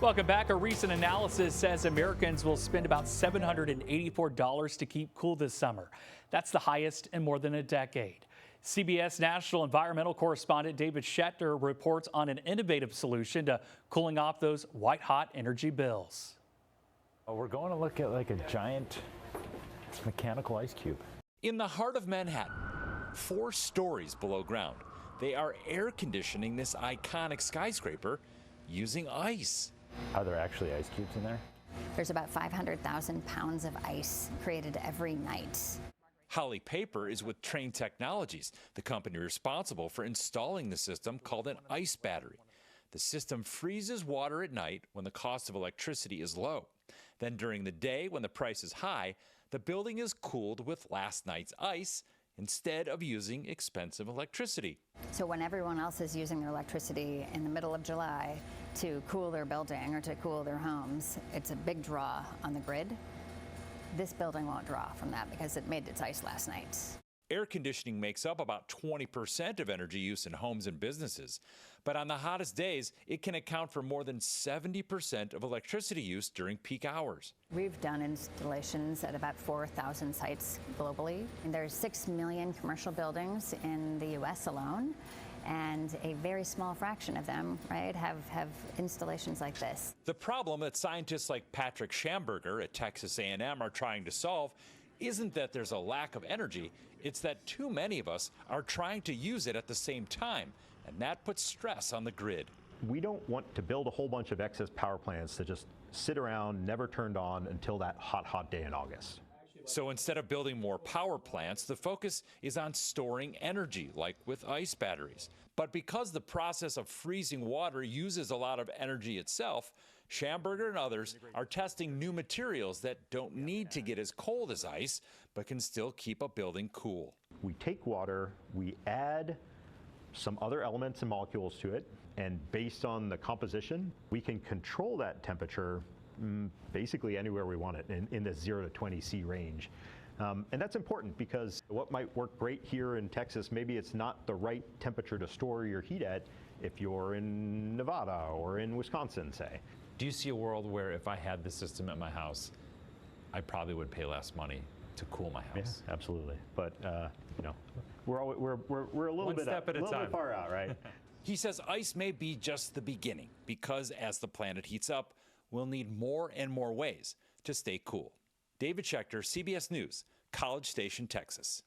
Welcome back. A recent analysis says Americans will spend about $784 to keep cool this summer. That's the highest in more than a decade. CBS National Environmental Correspondent David Schechter reports on an innovative solution to cooling off those white-hot energy bills. We're going to look at like a giant mechanical ice cube. In the heart of Manhattan, 4 stories below ground, they are air conditioning this iconic skyscraper using ice. Are there actually ice cubes in there? There's about 500,000 pounds of ice created every night. Holly Paper is with Trane Technologies, the company responsible for installing the system called an ice battery. The system freezes water at night when the cost of electricity is low. Then during the day, when the price is high, the building is cooled with last night's ice instead of using expensive electricity. So when everyone else is using their electricity in the middle of July to cool their building or to cool their homes, it's a big draw on the grid. This building won't draw from that because it made its ice last night. Air conditioning makes up about 20% of energy use in homes and businesses. But on the hottest days, it can account for more than 70% of electricity use during peak hours. We've done installations at about 4,000 sites globally. And there's 6 million commercial buildings in the U.S. alone, and a very small fraction of them, right, have installations like this. The problem that scientists like Patrick Schamberger at Texas A&M are trying to solve isn't that there's a lack of energy, it's that too many of us are trying to use it at the same time, and that puts stress on the grid. We don't want to build a whole bunch of excess power plants that just sit around, never turned on until that hot day in August. So instead of building more power plants, the focus is on storing energy, like with ice batteries. But because the process of freezing water uses a lot of energy itself, Schamberger and others are testing new materials that don't need to get as cold as ice, but can still keep a building cool. We take water, we add some other elements and molecules to it, and based on the composition, we can control that temperature basically anywhere we want it in the 0 to 20 C range. And that's important because what might work great here in Texas, maybe it's not the right temperature to store your heat at if you're in Nevada or in Wisconsin, say. Do you see a world where if I had this system at my house, I probably would pay less money to cool my house? Yeah, absolutely. But you know, we're a little One bit step at a time. far out, right? He says ice may be just the beginning because as the planet heats up, we'll need more and more ways to stay cool. David Schechter, CBS News, College Station, Texas.